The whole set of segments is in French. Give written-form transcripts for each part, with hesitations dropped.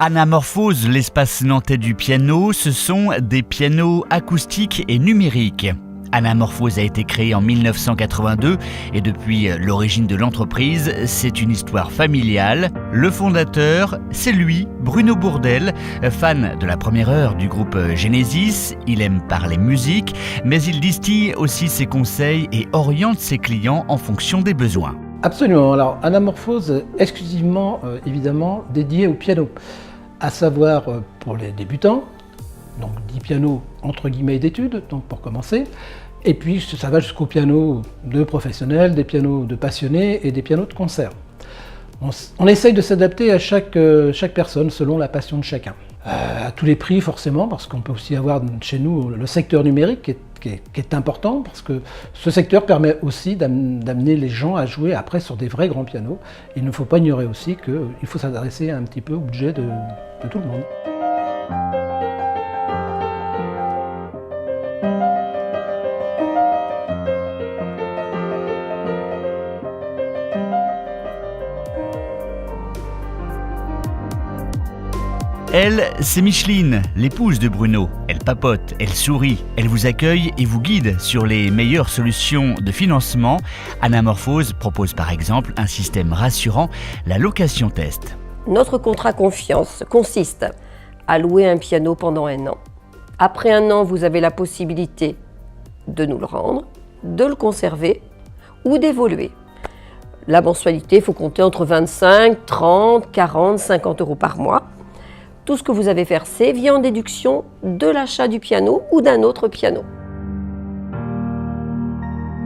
Anamorphose, l'espace nantais du piano, ce sont des pianos acoustiques et numériques. Anamorphose a été créé en 1982 et depuis l'origine de l'entreprise, c'est une histoire familiale. Le fondateur, c'est lui, Bruno Bourdelle, fan de la première heure du groupe Genesis. Il aime parler musique, mais il distille aussi ses conseils et oriente ses clients en fonction des besoins. Absolument. Alors, Anamorphose, exclusivement, évidemment, dédié au piano, à savoir pour les débutants, donc 10 pianos entre guillemets d'études, donc pour commencer, et puis ça va jusqu'aux pianos de professionnels, des pianos de passionnés et des pianos de concert. On essaye de s'adapter à chaque personne selon la passion de chacun. À tous les prix forcément, parce qu'on peut aussi avoir chez nous le secteur numérique qui est important, parce que ce secteur permet aussi d'amener les gens à jouer après sur des vrais grands pianos. Il ne faut pas ignorer aussi qu'il faut s'adresser un petit peu au budget de tout le monde. Elle, c'est Micheline, l'épouse de Bruno. Elle papote, elle sourit, elle vous accueille et vous guide sur les meilleures solutions de financement. Anamorphose propose par exemple un système rassurant, la location test. Notre contrat confiance consiste à louer un piano pendant 1 an. Après 1 an, vous avez la possibilité de nous le rendre, de le conserver ou d'évoluer. La mensualité, il faut compter entre 25, 30, 40, 50 euros par mois. Tout ce que vous avez versé vient en déduction de l'achat du piano ou d'un autre piano.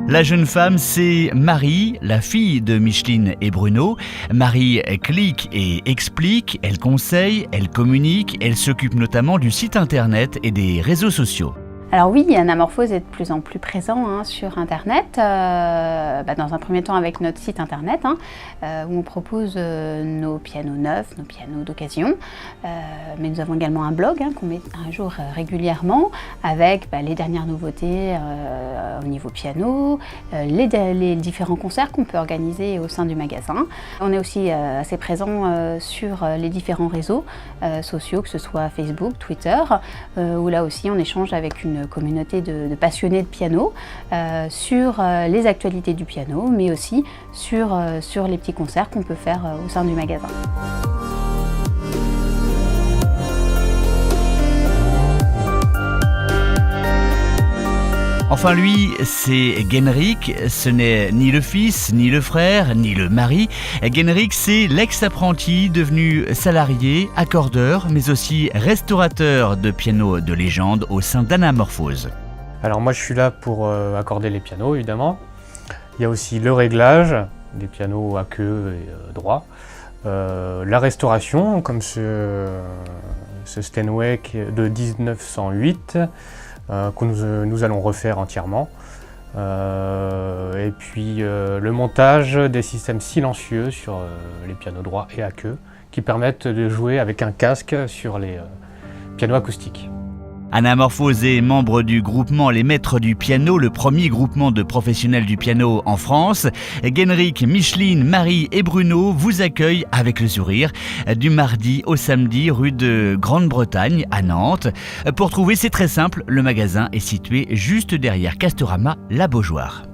La jeune femme, c'est Marie, la fille de Micheline et Bruno. Marie clique et explique, elle conseille, elle communique, elle s'occupe notamment du site internet et des réseaux sociaux. Alors oui, Anamorphose est de plus en plus présent sur Internet, dans un premier temps avec notre site Internet, où on propose nos pianos neufs, nos pianos d'occasion, mais nous avons également un blog qu'on met à jour régulièrement avec les dernières nouveautés au niveau piano, les différents concerts qu'on peut organiser au sein du magasin. On est aussi assez présent sur les différents réseaux sociaux, que ce soit Facebook, Twitter, où là aussi on échange avec une communauté de passionnés de piano sur les actualités du piano, mais aussi sur les petits concerts qu'on peut faire au sein du magasin. Enfin lui, c'est Genrik, ce n'est ni le fils, ni le frère, ni le mari. Genrik, c'est l'ex-apprenti devenu salarié, accordeur, mais aussi restaurateur de pianos de légende au sein d'Anamorphose. Alors moi je suis là pour accorder les pianos évidemment. Il y a aussi le réglage des pianos à queue et droit. La restauration, comme ce Steinway de 1908. Que nous allons refaire entièrement. Et puis le montage des systèmes silencieux sur les pianos droits et à queue qui permettent de jouer avec un casque sur les pianos acoustiques. Anamorphose est membre du groupement Les Maîtres du Piano, le premier groupement de professionnels du piano en France. Genrik, Micheline, Marie et Bruno vous accueillent avec le sourire du mardi au samedi rue de Grande-Bretagne à Nantes. Pour trouver, c'est très simple, le magasin est situé juste derrière Castorama La Beaujoire.